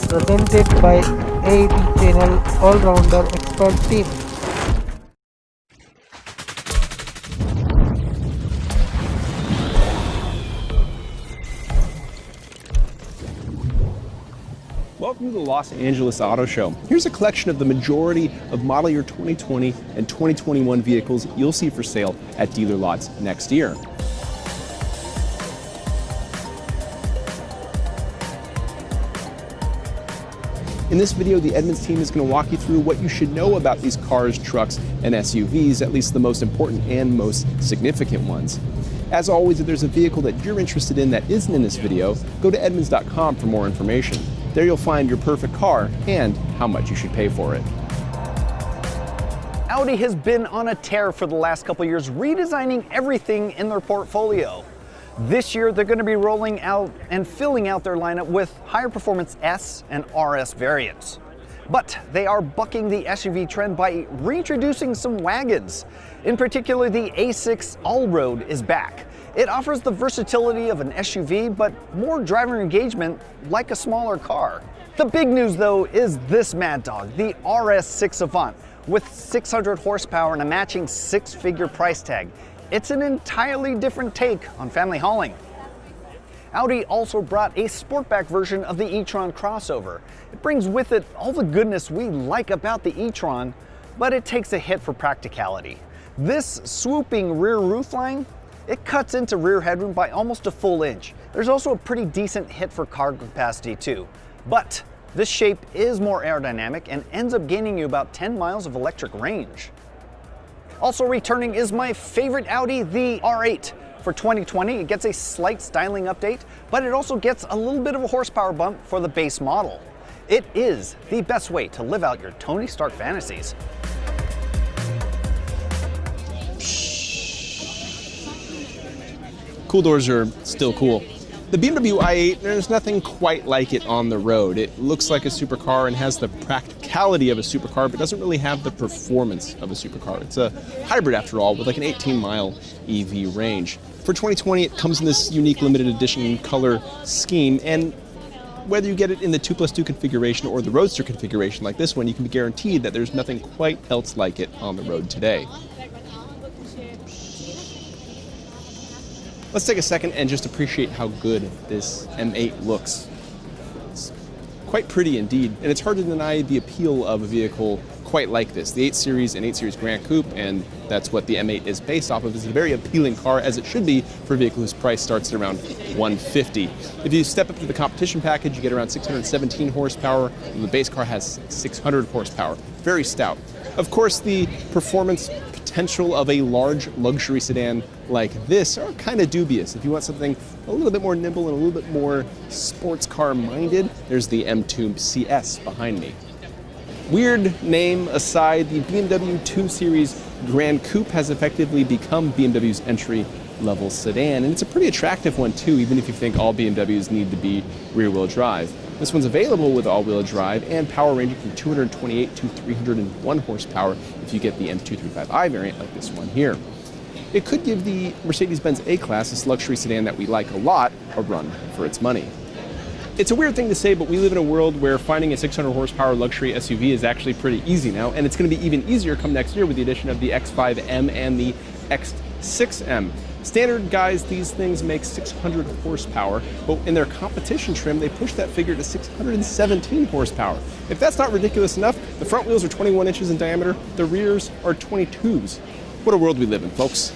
Presented by AD Channel All-Rounder Expert Team. Welcome to the Los Angeles Auto Show. Here's a collection of the majority of model year 2020 and 2021 vehicles you'll see for sale at dealer lots next year. In this video, the Edmunds team is going to walk you through what you should know about these cars, trucks, and SUVs, at least the most important and most significant ones. As always, if there's a vehicle that you're interested in that isn't in this video, go to Edmunds.com for more information. There you'll find your perfect car and how much you should pay for it. Audi has been on a tear for the last couple years, redesigning everything in their portfolio. This year, they're going to be rolling out and filling out their lineup with higher performance S and RS variants. But they are bucking the SUV trend by reintroducing some wagons. In particular, the A6 Allroad is back. It offers the versatility of an SUV, but more driver engagement like a smaller car. The big news, though, is this mad dog, the RS6 Avant, with 600 horsepower and a matching six-figure price tag. It's an entirely different take on family hauling. Audi also brought a sportback version of the e-tron crossover. It brings with it all the goodness we like about the e-tron, but it takes a hit for practicality. This swooping rear roofline, it cuts into rear headroom by almost a full inch. There's also a pretty decent hit for cargo capacity too. But this shape is more aerodynamic and ends up gaining you about 10 miles of electric range. Also returning is my favorite Audi, the R8. For 2020, it gets a slight styling update, but it also gets a little bit of a horsepower bump for the base model. It is the best way to live out your Tony Stark fantasies. Cool doors are still cool. The BMW i8, there's nothing quite like it on the road. It looks like a supercar and has the practicality of a supercar, but doesn't really have the performance of a supercar. It's a hybrid after all, with like an 18-mile EV range. For 2020, it comes in this unique limited edition color scheme, and whether you get it in the 2+2 configuration or the Roadster configuration like this one, you can be guaranteed that there's nothing quite else like it on the road today. Let's take a second and just appreciate how good this M8 looks. It's quite pretty indeed, and it's hard to deny the appeal of a vehicle quite like this. The 8 Series and 8 Series Grand Coupe, and that's what the M8 is based off of, is a very appealing car, as it should be for a vehicle whose price starts at around $150. If you step up to the competition package, you get around 617 horsepower, and the base car has 600 horsepower. Very stout. Of course, the performance potential of a large luxury sedan like this are kind of dubious. If you want something a little bit more nimble and a little bit more sports car minded, there's the M2 CS behind me. Weird name aside, the BMW 2 Series Grand Coupe has effectively become BMW's entry-level sedan, and it's a pretty attractive one too, even if you think all BMWs need to be rear-wheel drive. This one's available with all-wheel drive and power ranging from 228 to 301 horsepower if you get the M235i variant like this one here. It could give the Mercedes-Benz A-Class, this luxury sedan that we like a lot, a run for its money. It's a weird thing to say, but we live in a world where finding a 600 horsepower luxury SUV is actually pretty easy now, and it's going to be even easier come next year with the addition of the X5M and the X6M. Standard, guys, these things make 600 horsepower, but in their competition trim, they push that figure to 617 horsepower. If that's not ridiculous enough, the front wheels are 21 inches in diameter, the rears are 22s. What a world we live in, folks.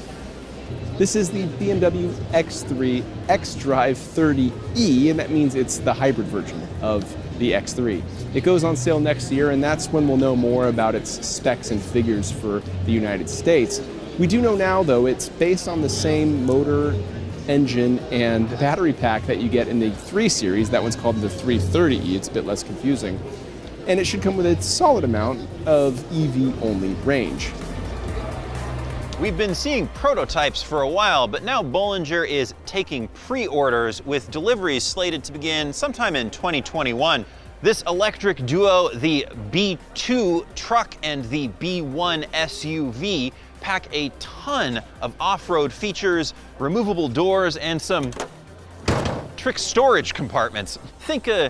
This is the BMW X3 xDrive 30e, and that means it's the hybrid version of the X3. It goes on sale next year, and that's when we'll know more about its specs and figures for the United States. We do know now, though, it's based on the same motor, engine, and battery pack that you get in the 3 Series. That one's called the 330e. It's a bit less confusing. And it should come with a solid amount of EV-only range. We've been seeing prototypes for a while, but now Bollinger is taking pre-orders with deliveries slated to begin sometime in 2021. This electric duo, the B2 truck and the B1 SUV, pack a ton of off-road features, removable doors, and some trick storage compartments. Think a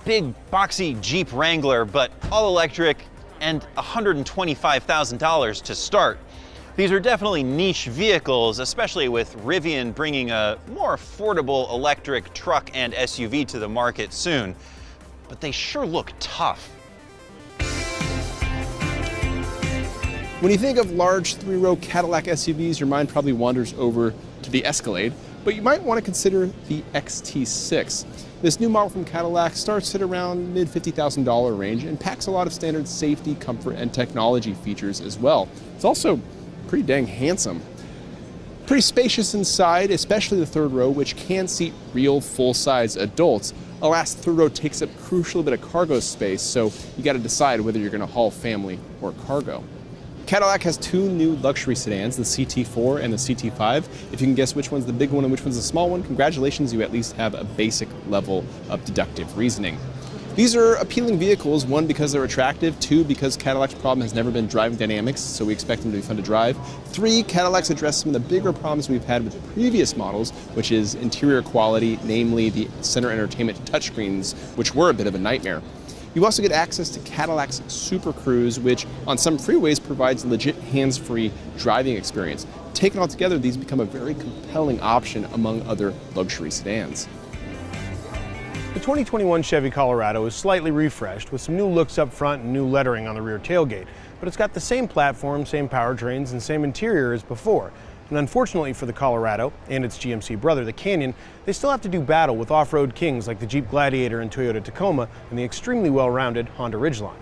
big boxy Jeep Wrangler, but all electric and $125,000 to start. These are definitely niche vehicles, especially with Rivian bringing a more affordable electric truck and SUV to the market soon. But they sure look tough. When you think of large three-row Cadillac SUVs, your mind probably wanders over to the Escalade, but you might want to consider the XT6. This new model from Cadillac starts at around mid $50,000 range and packs a lot of standard safety, comfort, and technology features as well. It's also pretty dang handsome. Pretty spacious inside, especially the third row, which can seat real full-size adults. Alas, the third row takes up a crucial bit of cargo space, so you got to decide whether you're going to haul family or cargo. Cadillac has two new luxury sedans, the CT4 and the CT5. If you can guess which one's the big one and which one's the small one, congratulations, you at least have a basic level of deductive reasoning. These are appealing vehicles, one, because they're attractive, two, because Cadillac's problem has never been driving dynamics, so we expect them to be fun to drive. Three, Cadillac's addressed some of the bigger problems we've had with previous models, which is interior quality, namely the center entertainment touchscreens, which were a bit of a nightmare. You also get access to Cadillac's Super Cruise, which on some freeways provides legit hands-free driving experience. Taken all together, these become a very compelling option among other luxury sedans. The 2021 Chevy Colorado is slightly refreshed with some new looks up front and new lettering on the rear tailgate, but it's got the same platform, same powertrains, and same interior as before. And unfortunately for the Colorado and its GMC brother, the Canyon, they still have to do battle with off-road kings like the Jeep Gladiator and Toyota Tacoma and the extremely well-rounded Honda Ridgeline.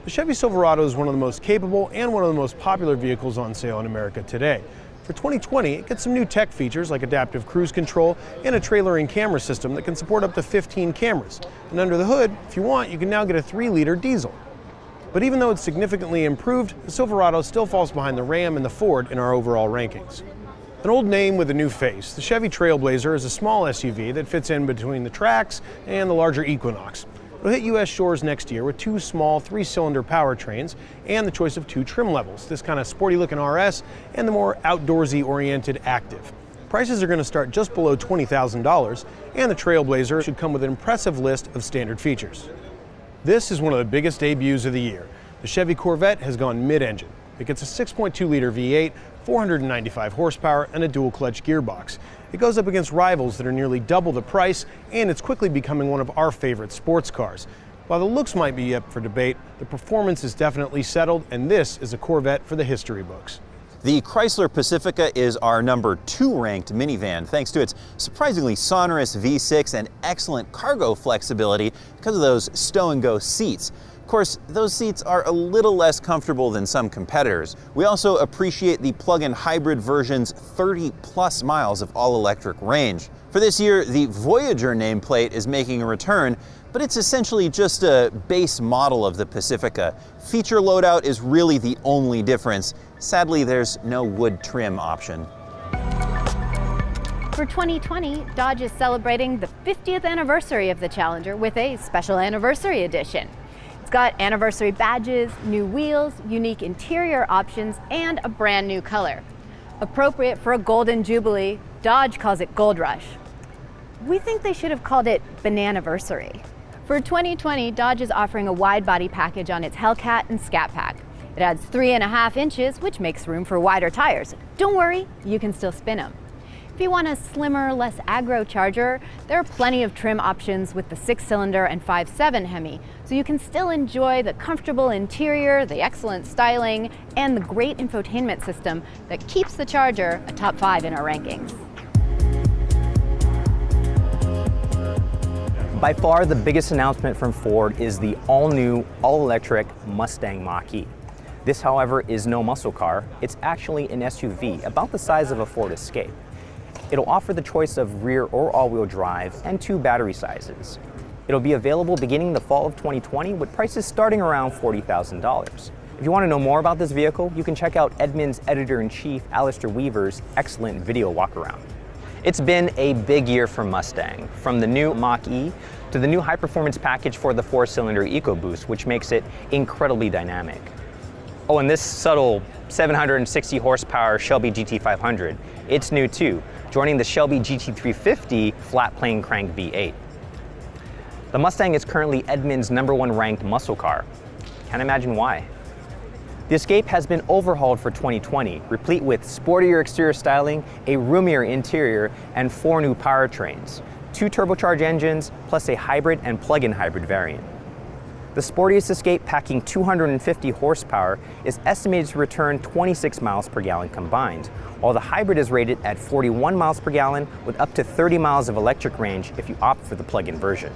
The Chevy Silverado is one of the most capable and one of the most popular vehicles on sale in America today. For 2020, it gets some new tech features like adaptive cruise control and a trailering camera system that can support up to 15 cameras. And under the hood, if you want, you can now get a 3-liter diesel. But even though it's significantly improved, the Silverado still falls behind the Ram and the Ford in our overall rankings. An old name with a new face, the Chevy Trailblazer is a small SUV that fits in between the Trax and the larger Equinox. It'll hit U.S. shores next year with two small 3-cylinder powertrains and the choice of two trim levels, this kind of sporty-looking RS and the more outdoorsy-oriented Active. Prices are going to start just below $20,000, and the Trailblazer should come with an impressive list of standard features. This is one of the biggest debuts of the year. The Chevy Corvette has gone mid-engine. It gets a 6.2-liter V8, 495 horsepower, and a dual-clutch gearbox. It goes up against rivals that are nearly double the price, and it's quickly becoming one of our favorite sports cars. While the looks might be up for debate, the performance is definitely settled, and this is a Corvette for the history books. The Chrysler Pacifica is our number 2 ranked minivan, thanks to its surprisingly sonorous V6 and excellent cargo flexibility because of those stow-and-go seats. Of course, those seats are a little less comfortable than some competitors. We also appreciate the plug-in hybrid version's 30-plus miles of all-electric range. For this year, the Voyager nameplate is making a return, but it's essentially just a base model of the Pacifica. Feature loadout is really the only difference. Sadly, there's no wood trim option. For 2020, Dodge is celebrating the 50th anniversary of the Challenger with a special anniversary edition. It's got anniversary badges, new wheels, unique interior options, and a brand new color. Appropriate for a golden jubilee, Dodge calls it Gold Rush. We think they should have called it Bananiversary. For 2020, Dodge is offering a wide body package on its Hellcat and Scat Pack. It adds 3.5 inches, which makes room for wider tires. Don't worry, you can still spin them. If you want a slimmer, less aggro Charger, there are plenty of trim options with the 6-cylinder and 5.7 Hemi, so you can still enjoy the comfortable interior, the excellent styling, and the great infotainment system that keeps the Charger a top 5 in our rankings. By far, the biggest announcement from Ford is the all-new, all-electric Mustang Mach-E. This, however, is no muscle car. It's actually an SUV about the size of a Ford Escape. It'll offer the choice of rear or all-wheel drive and 2 battery sizes. It'll be available beginning the fall of 2020 with prices starting around $40,000. If you want to know more about this vehicle, you can check out Edmunds editor-in-chief Alistair Weaver's excellent video walkaround. It's been a big year for Mustang, from the new Mach-E to the new high-performance package for the 4-cylinder EcoBoost, which makes it incredibly dynamic. Oh, and this subtle 760 horsepower Shelby GT500, it's new too, joining the Shelby GT350 flat-plane crank V8. The Mustang is currently Edmunds' #1 ranked muscle car. Can't imagine why. The Escape has been overhauled for 2020, replete with sportier exterior styling, a roomier interior, and 4 new powertrains, 2 turbocharged engines, plus a hybrid and plug-in hybrid variant. The sportiest Escape, packing 250 horsepower, is estimated to return 26 miles per gallon combined, while the hybrid is rated at 41 miles per gallon with up to 30 miles of electric range if you opt for the plug-in version.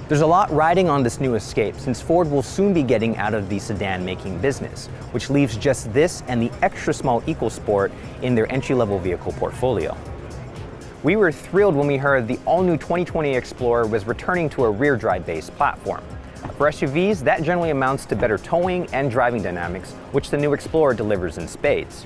There's a lot riding on this new Escape, since Ford will soon be getting out of the sedan-making business, which leaves just this and the extra small EcoSport in their entry-level vehicle portfolio. We were thrilled when we heard the all-new 2020 Explorer was returning to a rear-drive-based platform. For SUVs, that generally amounts to better towing and driving dynamics, which the new Explorer delivers in spades.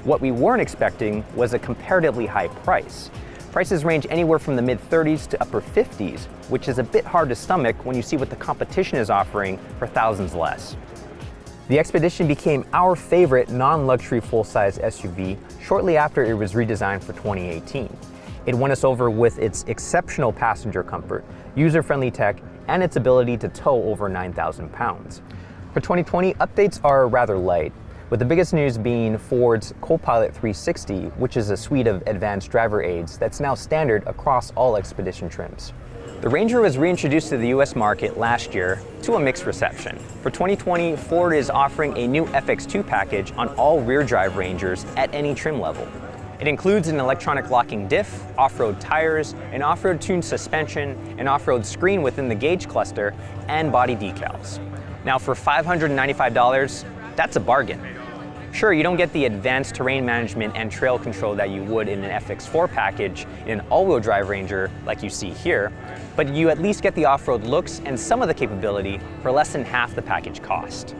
What we weren't expecting was a comparatively high price. Prices range anywhere from the mid-30s to upper 50s, which is a bit hard to stomach when you see what the competition is offering for thousands less. The Expedition became our favorite non-luxury full-size SUV shortly after it was redesigned for 2018. It won us over with its exceptional passenger comfort, user-friendly tech, and its ability to tow over 9,000 pounds. For 2020, updates are rather light, with the biggest news being Ford's Copilot 360, which is a suite of advanced driver aids that's now standard across all Expedition trims. The Ranger was reintroduced to the US market last year to a mixed reception. For 2020, Ford is offering a new FX2 package on all rear-drive Rangers at any trim level. It includes an electronic locking diff, off-road tires, an off-road tuned suspension, an off-road screen within the gauge cluster, and body decals. Now for $595, that's a bargain. Sure, you don't get the advanced terrain management and trail control that you would in an FX4 package in an all-wheel drive Ranger like you see here, but you at least get the off-road looks and some of the capability for less than half the package cost.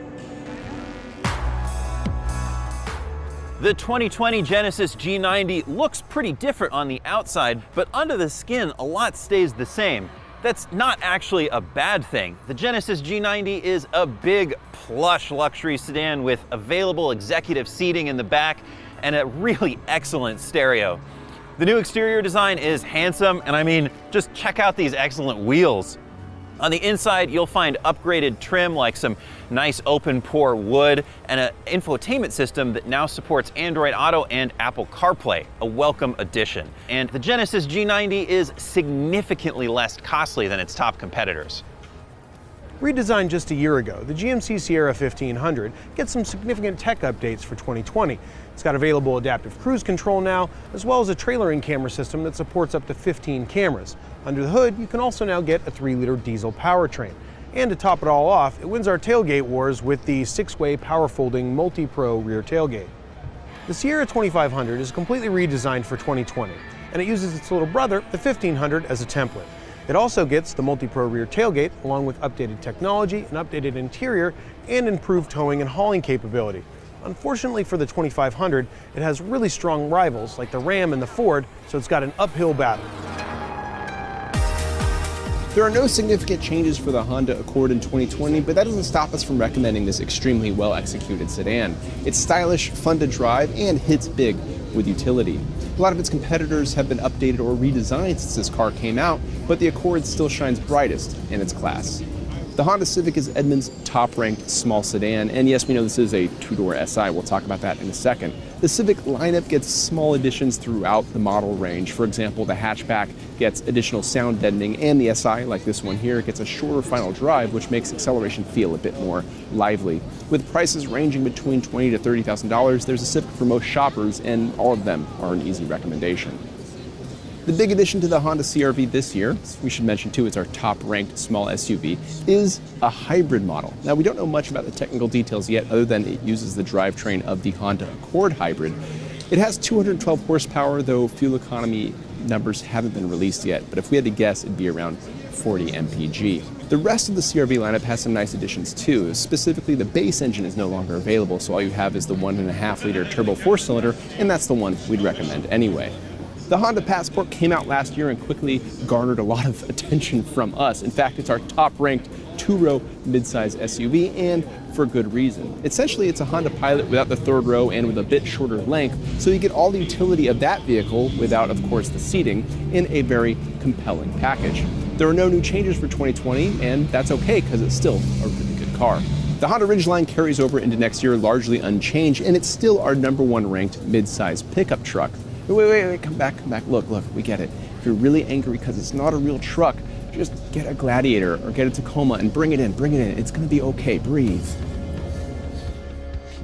The 2020 Genesis G90 looks pretty different on the outside, but under the skin, a lot stays the same. That's not actually a bad thing. The Genesis G90 is a big, plush luxury sedan with available executive seating in the back and a really excellent stereo. The new exterior design is handsome, and I mean, just check out these excellent wheels. On the inside, you'll find upgraded trim like some nice open pore wood and an infotainment system that now supports Android Auto and Apple CarPlay, a welcome addition. And the Genesis G90 is significantly less costly than its top competitors. Redesigned just a year ago, the GMC Sierra 1500 gets some significant tech updates for 2020. It's got available adaptive cruise control now, as well as a trailering camera system that supports up to 15 cameras. Under the hood, you can also now get a 3-liter diesel powertrain. And to top it all off, it wins our tailgate wars with the 6-way power-folding multi-pro rear tailgate. The Sierra 2500 is completely redesigned for 2020, and it uses its little brother, the 1500, as a template. It also gets the multi-pro rear tailgate, along with updated technology, an updated interior, and improved towing and hauling capability. Unfortunately for the 2500, it has really strong rivals like the Ram and the Ford, so it's got an uphill battle. There are no significant changes for the Honda Accord in 2020, but that doesn't stop us from recommending this extremely well-executed sedan. It's stylish, fun to drive, and hits big with utility. A lot of its competitors have been updated or redesigned since this car came out, but the Accord still shines brightest in its class. The Honda Civic is Edmunds' top-ranked small sedan, and yes, we know this is a two-door SI. We'll talk about that in a second. The Civic lineup gets small additions throughout the model range. For example, the hatchback gets additional sound deadening, and the SI, like this one here, gets a shorter final drive, which makes acceleration feel a bit more lively. With prices ranging between $20,000 to $30,000, there's a Civic for most shoppers, and all of them are an easy recommendation. The big addition to the Honda CR-V this year, we should mention too, it's our top-ranked small SUV, is a hybrid model. Now, we don't know much about the technical details yet, other than it uses the drivetrain of the Honda Accord hybrid. It has 212 horsepower, though fuel economy numbers haven't been released yet, but if we had to guess, it'd be around 40 mpg. The rest of the CR-V lineup has some nice additions too. Specifically, the base engine is no longer available, so all you have is the 1.5-liter turbo 4-cylinder, and that's the one we'd recommend anyway. The Honda Passport came out last year and quickly garnered a lot of attention from us. In fact, it's our top-ranked two-row midsize SUV, and for good reason. Essentially, it's a Honda Pilot without the third row and with a bit shorter length, so you get all the utility of that vehicle without, of course, the seating in a very compelling package. There are no new changes for 2020, and that's okay because it's still a really good car. The Honda Ridgeline carries over into next year largely unchanged, and it's still our #1 ranked midsize pickup truck. Wait, come back, look, we get it. If you're really angry because it's not a real truck, just get a Gladiator or get a Tacoma and bring it in. It's gonna be okay, breathe.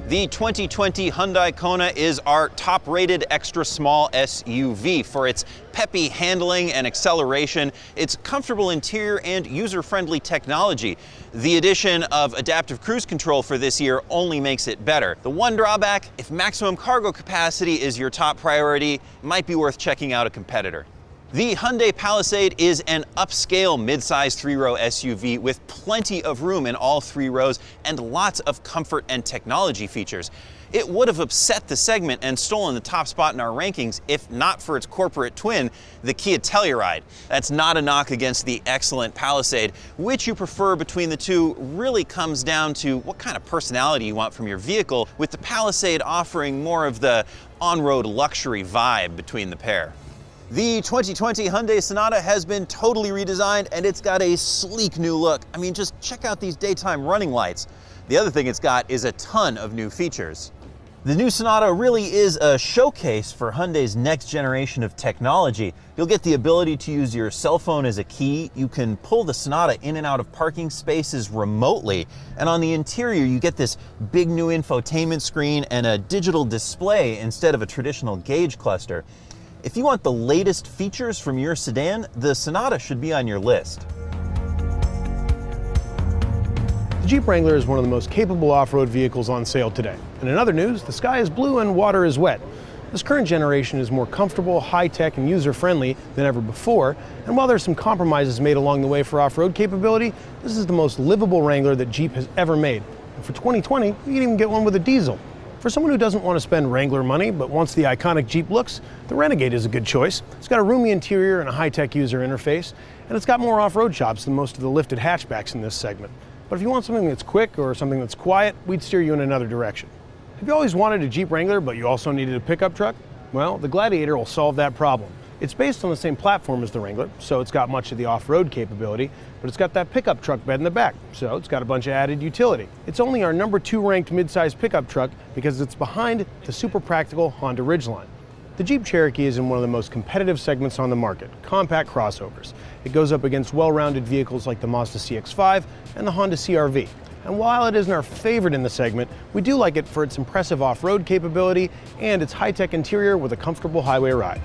The 2020 Hyundai Kona is our top-rated extra small SUV for its peppy handling and acceleration, its comfortable interior and user-friendly technology. The addition of adaptive cruise control for this year only makes it better. The one drawback, if maximum cargo capacity is your top priority, it might be worth checking out a competitor. The Hyundai Palisade is an upscale midsize three-row SUV with plenty of room in all three rows and lots of comfort and technology features. It would have upset the segment and stolen the top spot in our rankings if not for its corporate twin, the Kia Telluride. That's not a knock against the excellent Palisade. Which you prefer between the two really comes down to what kind of personality you want from your vehicle, with the Palisade offering more of the on-road luxury vibe between the pair. The 2020 Hyundai Sonata has been totally redesigned and it's got a sleek new look. I mean, just check out these daytime running lights. The other thing it's got is a ton of new features. The new Sonata really is a showcase for Hyundai's next generation of technology. You'll get the ability to use your cell phone as a key. You can pull the Sonata in and out of parking spaces remotely. And on the interior, you get this big new infotainment screen and a digital display instead of a traditional gauge cluster. If you want the latest features from your sedan, the Sonata should be on your list. The Jeep Wrangler is one of the most capable off-road vehicles on sale today. And in other news, the sky is blue and water is wet. This current generation is more comfortable, high-tech, and user-friendly than ever before. And while there's some compromises made along the way for off-road capability, this is the most livable Wrangler that Jeep has ever made. And for 2020, you can even get one with a diesel. For someone who doesn't want to spend Wrangler money but wants the iconic Jeep looks, the Renegade is a good choice. It's got a roomy interior and a high-tech user interface, and it's got more off-road chops than most of the lifted hatchbacks in this segment. But if you want something that's quick or something that's quiet, we'd steer you in another direction. Have you always wanted a Jeep Wrangler but you also needed a pickup truck? Well, the Gladiator will solve that problem. It's based on the same platform as the Wrangler, so it's got much of the off-road capability, but it's got that pickup truck bed in the back, so it's got a bunch of added utility. It's only our #2 ranked midsize pickup truck because it's behind the super practical Honda Ridgeline. The Jeep Cherokee is in one of the most competitive segments on the market, compact crossovers. It goes up against well-rounded vehicles like the Mazda CX-5 and the Honda CR-V. And while it isn't our favorite in the segment, we do like it for its impressive off-road capability and its high-tech interior with a comfortable highway ride.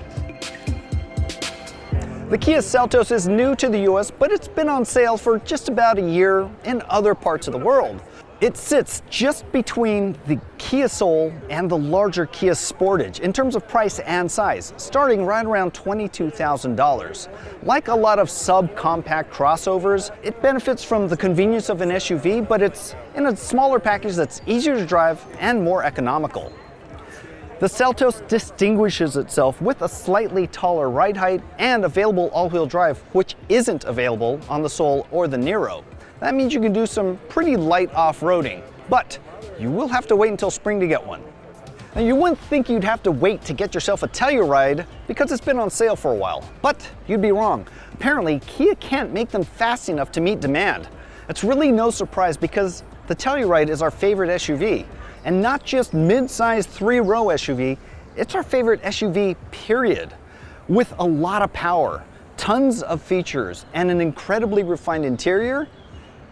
The Kia Seltos is new to the US, but it's been on sale for just about a year in other parts of the world. It sits just between the Kia Soul and the larger Kia Sportage in terms of price and size, starting right around $22,000. Like a lot of subcompact crossovers, it benefits from the convenience of an SUV, but it's in a smaller package that's easier to drive and more economical. The Seltos distinguishes itself with a slightly taller ride height and available all-wheel drive, which isn't available on the Soul or the Niro. That means you can do some pretty light off-roading, but you will have to wait until spring to get one. Now, you wouldn't think you'd have to wait to get yourself a Telluride because it's been on sale for a while, but you'd be wrong. Apparently, Kia can't make them fast enough to meet demand. It's really no surprise because the Telluride is our favorite SUV. And not just mid-sized three-row SUV, it's our favorite SUV, period. With a lot of power, tons of features, and an incredibly refined interior,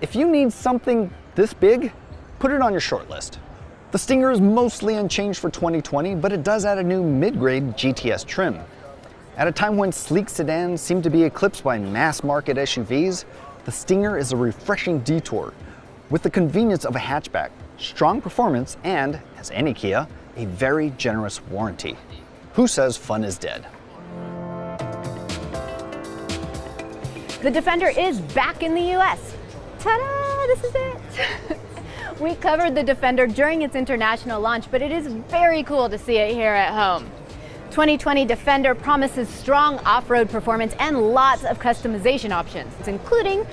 if you need something this big, put it on your short list. The Stinger is mostly unchanged for 2020, but it does add a new mid-grade GTS trim. At a time when sleek sedans seem to be eclipsed by mass-market SUVs, the Stinger is a refreshing detour with the convenience of a hatchback, strong performance, and, as any Kia, a very generous warranty. Who says fun is dead? The Defender is back in the US. Ta-da! This is it! We covered the Defender during its international launch, but it is very cool to see it here at home. 2020 Defender promises strong off-road performance and lots of customization options, including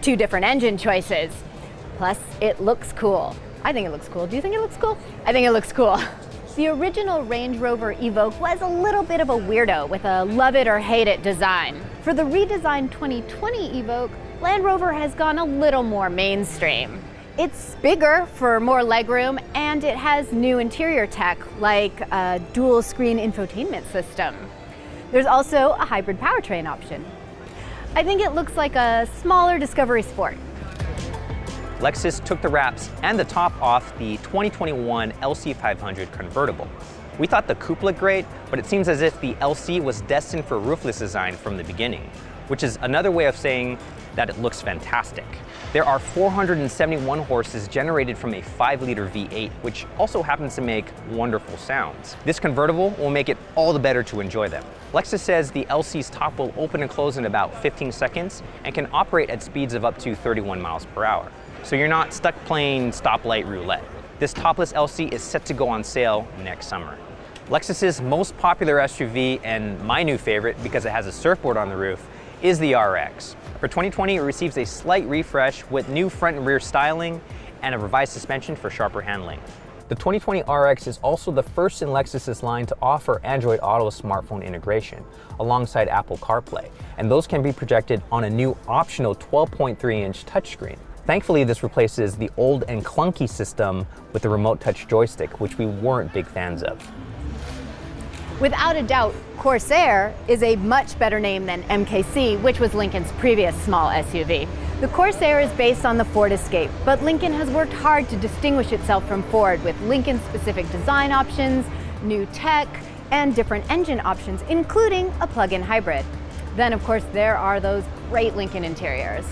2 different engine choices. Plus, it looks cool. I think it looks cool. Do you think it looks cool? I think it looks cool. The original Range Rover Evoque was a little bit of a weirdo with a love it or hate it design. For the redesigned 2020 Evoque, Land Rover has gone a little more mainstream. It's bigger for more legroom, and it has new interior tech like a dual screen infotainment system. There's also a hybrid powertrain option. I think it looks like a smaller Discovery Sport. Lexus took the wraps and the top off the 2021 LC500 convertible. We thought the coupe looked great, but it seems as if the LC was destined for roofless design from the beginning, which is another way of saying that it looks fantastic. There are 471 horses generated from a 5-liter V8, which also happens to make wonderful sounds. This convertible will make it all the better to enjoy them. Lexus says the LC's top will open and close in about 15 seconds and can operate at speeds of up to 31 miles per hour. So you're not stuck playing stoplight roulette. This topless LC is set to go on sale next summer. Lexus's most popular SUV, and my new favorite because it has a surfboard on the roof, is the RX. For 2020, it receives a slight refresh with new front and rear styling and a revised suspension for sharper handling. The 2020 RX is also the first in Lexus's line to offer Android Auto smartphone integration alongside Apple CarPlay, and those can be projected on a new optional 12.3-inch touchscreen. Thankfully, this replaces the old and clunky system with the remote touch joystick, which we weren't big fans of. Without a doubt, Corsair is a much better name than MKC, which was Lincoln's previous small SUV. The Corsair is based on the Ford Escape, but Lincoln has worked hard to distinguish itself from Ford with Lincoln-specific design options, new tech, and different engine options, including a plug-in hybrid. Then, of course, there are those great Lincoln interiors.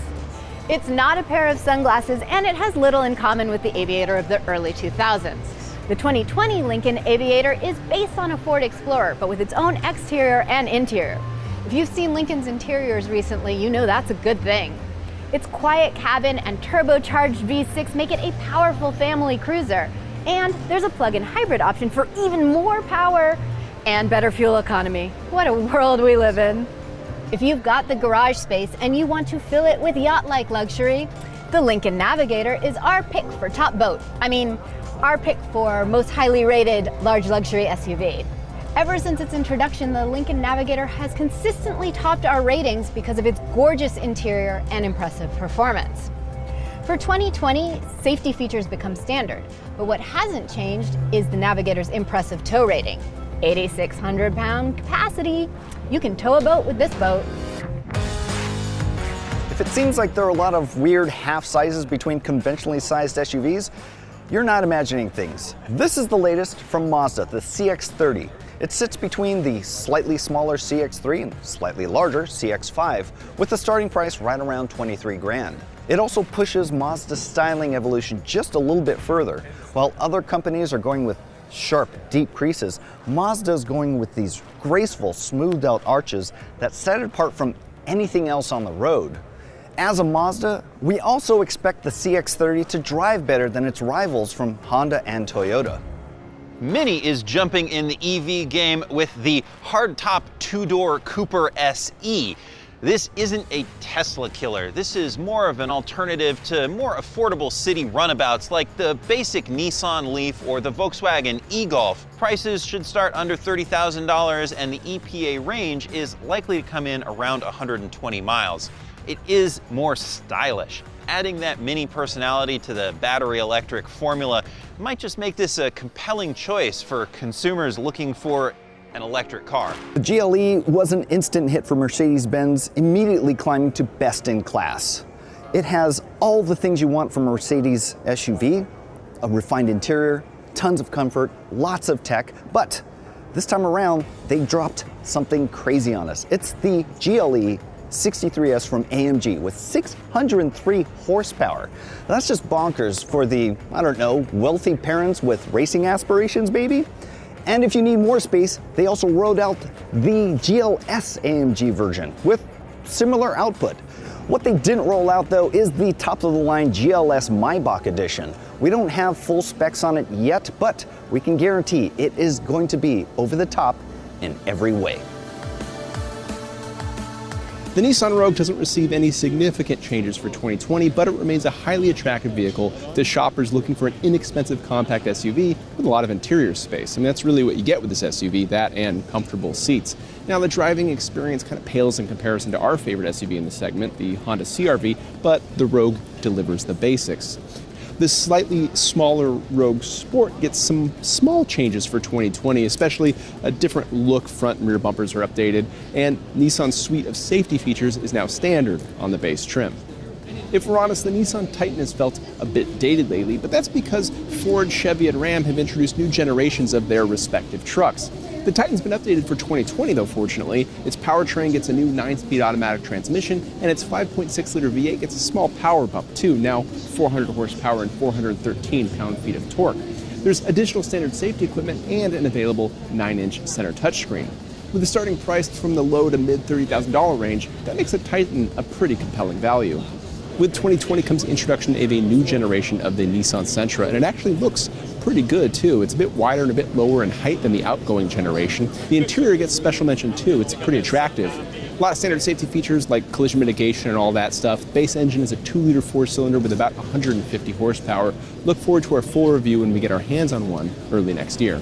It's not a pair of sunglasses, and it has little in common with the Aviator of the early 2000s. The 2020 Lincoln Aviator is based on a Ford Explorer, but with its own exterior and interior. If you've seen Lincoln's interiors recently, you know that's a good thing. Its quiet cabin and turbocharged V6 make it a powerful family cruiser. And there's a plug-in hybrid option for even more power and better fuel economy. What a world we live in. If you've got the garage space and you want to fill it with yacht-like luxury, the Lincoln Navigator is our pick for top boat. Our pick for most highly rated large luxury SUV. Ever since its introduction, the Lincoln Navigator has consistently topped our ratings because of its gorgeous interior and impressive performance. For 2020, safety features become standard, but what hasn't changed is the Navigator's impressive tow rating. 8,600-pound capacity. You can tow a boat with this boat. If it seems like there are a lot of weird half sizes between conventionally sized SUVs, you're not imagining things. This is the latest from Mazda, the CX30. It sits between the slightly smaller CX3 and slightly larger CX5, with a starting price right around 23 grand. It also pushes Mazda's styling evolution just a little bit further. While other companies are going with sharp, deep creases, Mazda's going with these graceful, smoothed out arches that set it apart from anything else on the road. As a Mazda, we also expect the CX30 to drive better than its rivals from Honda and Toyota. Mini is jumping in the EV game with the hardtop two-door Cooper SE. This isn't a Tesla killer. This is more of an alternative to more affordable city runabouts like the basic Nissan Leaf or the Volkswagen e-Golf. Prices should start under $30,000 and the EPA range is likely to come in around 120 miles. It is more stylish. Adding that Mini personality to the battery electric formula might just make this a compelling choice for consumers looking for an electric car. The GLE was an instant hit for Mercedes-Benz, immediately climbing to best in class. It has all the things you want from a Mercedes SUV, a refined interior, tons of comfort, lots of tech, but this time around, they dropped something crazy on us. It's the GLE 63S from AMG with 603 horsepower. That's just bonkers for the, wealthy parents with racing aspirations, baby. And if you need more space, they also rolled out the GLS AMG version with similar output. What they didn't roll out though is the top of the line GLS Maybach edition. We don't have full specs on it yet, but we can guarantee it is going to be over the top in every way. The Nissan Rogue doesn't receive any significant changes for 2020, but it remains a highly attractive vehicle to shoppers looking for an inexpensive compact SUV with a lot of interior space. I mean, that's really what you get with this SUV, that and comfortable seats. Now, the driving experience kind of pales in comparison to our favorite SUV in the segment, the Honda CR-V, but the Rogue delivers the basics. This slightly smaller Rogue Sport gets some small changes for 2020, especially a different look. Front and rear bumpers are updated, and Nissan's suite of safety features is now standard on the base trim. If we're honest, the Nissan Titan has felt a bit dated lately, but that's because Ford, Chevy, and Ram have introduced new generations of their respective trucks. The Titan's been updated for 2020, though, fortunately. Its powertrain gets a new 9-speed automatic transmission, and its 5.6-liter V8 gets a small power bump, too, now 400 horsepower and 413 pound-feet of torque. There's additional standard safety equipment and an available 9-inch center touchscreen. With a starting price from the low to mid $30,000 range, that makes the Titan a pretty compelling value. With 2020 comes the introduction of a new generation of the Nissan Sentra, and it actually looks pretty good too. It's a bit wider and a bit lower in height than the outgoing generation. The interior gets special mention too. It's pretty attractive. A lot of standard safety features like collision mitigation and all that stuff. Base engine is a 2-liter 4-cylinder with about 150 horsepower. Look forward to our full review when we get our hands on one early next year.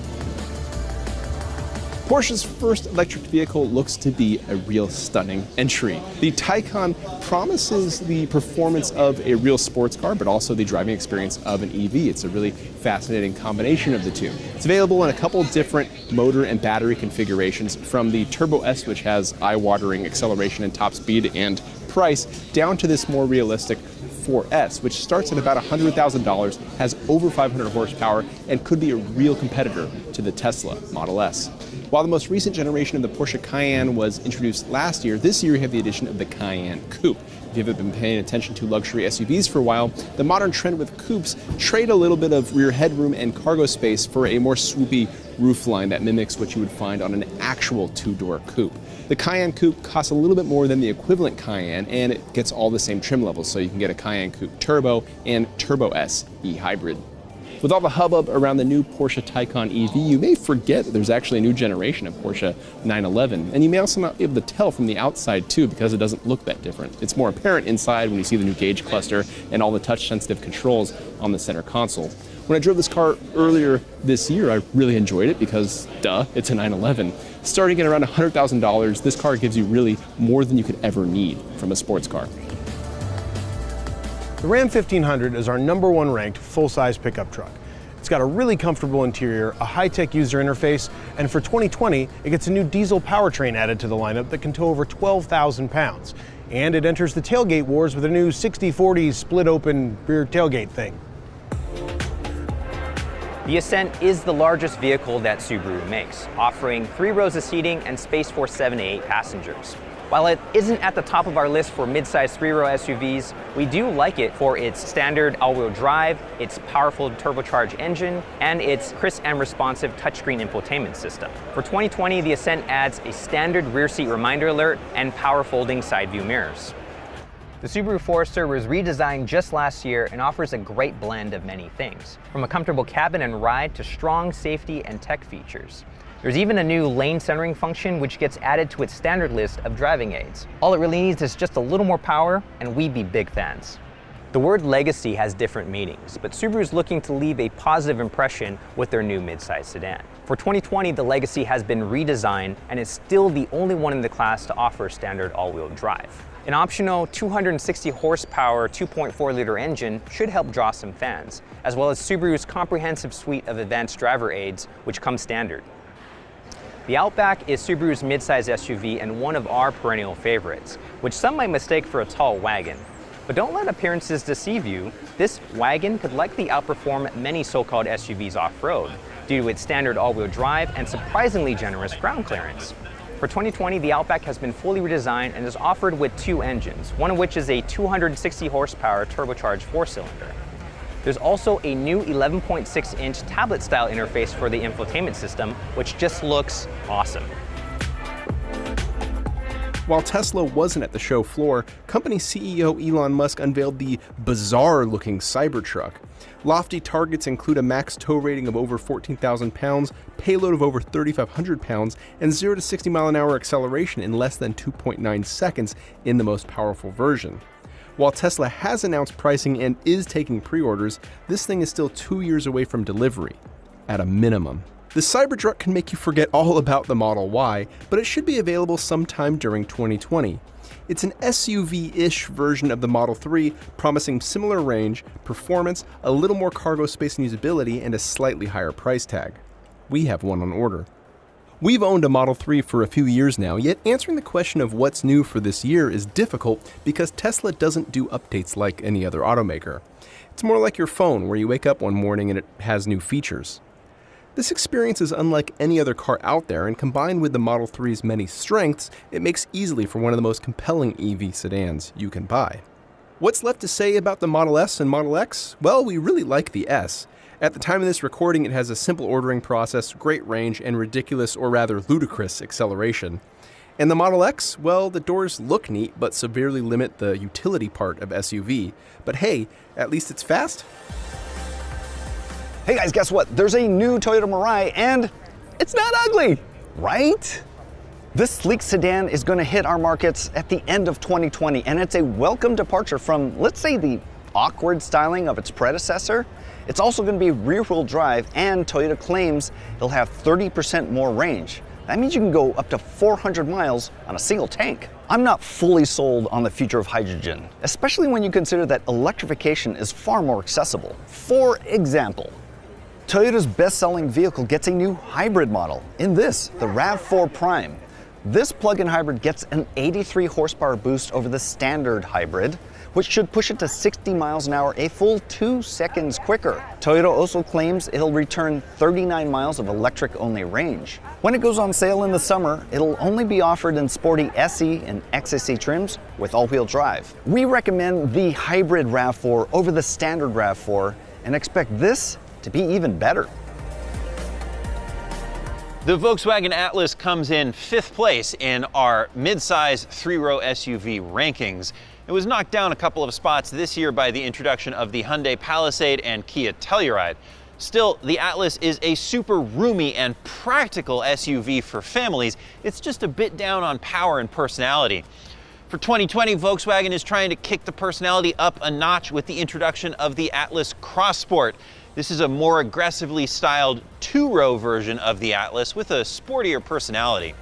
Porsche's first electric vehicle looks to be a real stunning entry. The Taycan promises the performance of a real sports car, but also the driving experience of an EV. It's a really fascinating combination of the two. It's available in a couple different motor and battery configurations, from the Turbo S, which has eye-watering acceleration and top speed and price, down to this more realistic 4S, which starts at about $100,000, has over 500 horsepower, and could be a real competitor to the Tesla Model S. While the most recent generation of the Porsche Cayenne was introduced last year, this year you have the addition of the Cayenne Coupe. If you haven't been paying attention to luxury SUVs for a while, the modern trend with coupes trade a little bit of rear headroom and cargo space for a more swoopy roofline that mimics what you would find on an actual 2-door coupe. The Cayenne Coupe costs a little bit more than the equivalent Cayenne, and it gets all the same trim levels, so you can get a Cayenne Coupe Turbo and Turbo S e-hybrid. With all the hubbub around the new Porsche Taycan EV, you may forget that there's actually a new generation of Porsche 911, and you may also not be able to tell from the outside too, because it doesn't look that different. It's more apparent inside when you see the new gauge cluster and all the touch-sensitive controls on the center console. When I drove this car earlier this year, I really enjoyed it because, duh, it's a 911. Starting at around $100,000, this car gives you really more than you could ever need from a sports car. The Ram 1500 is our #1 ranked full-size pickup truck. It's got a really comfortable interior, a high-tech user interface, and for 2020, it gets a new diesel powertrain added to the lineup that can tow over 12,000 pounds. And it enters the tailgate wars with a new 60/40 split-open rear tailgate thing. The Ascent is the largest vehicle that Subaru makes, offering 3 rows of seating and space for 7 to 8 passengers. While it isn't at the top of our list for mid-size 3-row SUVs, we do like it for its standard all-wheel drive, its powerful turbocharged engine, and its crisp and responsive touchscreen infotainment system. For 2020, the Ascent adds a standard rear seat reminder alert and power folding side view mirrors. The Subaru Forester was redesigned just last year and offers a great blend of many things, from a comfortable cabin and ride to strong safety and tech features. There's even a new lane centering function which gets added to its standard list of driving aids. All it really needs is just a little more power, and we'd be big fans. The word legacy has different meanings, but Subaru's looking to leave a positive impression with their new midsize sedan. For 2020, the Legacy has been redesigned and is still the only one in the class to offer standard all-wheel drive. An optional 260 horsepower 2.4-liter engine should help draw some fans, as well as Subaru's comprehensive suite of advanced driver aids, which come standard. The Outback is Subaru's midsize SUV and one of our perennial favorites, which some might mistake for a tall wagon. But don't let appearances deceive you. This wagon could likely outperform many so-called SUVs off-road due to its standard all-wheel drive and surprisingly generous ground clearance. For 2020, the Outback has been fully redesigned and is offered with 2 engines, one of which is a 260 horsepower turbocharged 4-cylinder. There's also a new 11.6-inch tablet-style interface for the infotainment system, which just looks awesome. While Tesla wasn't at the show floor, company CEO Elon Musk unveiled the bizarre-looking Cybertruck. Lofty targets include a max tow rating of over 14,000 pounds, payload of over 3,500 pounds, and 0 to 60 mile an hour acceleration in less than 2.9 seconds in the most powerful version. While Tesla has announced pricing and is taking pre-orders, this thing is still 2 years away from delivery, at a minimum. The Cybertruck can make you forget all about the Model Y, but it should be available sometime during 2020. It's an SUV-ish version of the Model 3, promising similar range, performance, a little more cargo space and usability, and a slightly higher price tag. We have one on order. We've owned a Model 3 for a few years now, yet answering the question of what's new for this year is difficult because Tesla doesn't do updates like any other automaker. It's more like your phone, where you wake up one morning and it has new features. This experience is unlike any other car out there, and combined with the Model 3's many strengths, it makes easily for one of the most compelling EV sedans you can buy. What's left to say about the Model S and Model X? Well, we really like the S. At the time of this recording, it has a simple ordering process, great range, and ridiculous, or rather ludicrous, acceleration. And the Model X? Well, the doors look neat, but severely limit the utility part of SUV. But hey, at least it's fast. Hey guys, guess what? There's a new Toyota Mirai and it's not ugly, right? This sleek sedan is going to hit our markets at the end of 2020, and it's a welcome departure from, let's say, the awkward styling of its predecessor. It's also going to be rear-wheel drive, and Toyota claims it'll have 30% more range. That means you can go up to 400 miles on a single tank. I'm not fully sold on the future of hydrogen, especially when you consider that electrification is far more accessible. For example, Toyota's best-selling vehicle gets a new hybrid model in this, the RAV4 Prime. This plug-in hybrid gets an 83 horsepower boost over the standard hybrid, which should push it to 60 miles an hour, a full 2 seconds quicker. Toyota also claims it'll return 39 miles of electric-only range. When it goes on sale in the summer, it'll only be offered in sporty SE and XSE trims with all-wheel drive. We recommend the hybrid RAV4 over the standard RAV4 and expect this to be even better. The Volkswagen Atlas comes in 5th place in our midsize 3-row SUV rankings. It was knocked down a couple of spots this year by the introduction of the Hyundai Palisade and Kia Telluride. Still, the Atlas is a super roomy and practical SUV for families. It's just a bit down on power and personality. For 2020, Volkswagen is trying to kick the personality up a notch with the introduction of the Atlas Cross Sport. This is a more aggressively styled 2-row version of the Atlas with a sportier personality.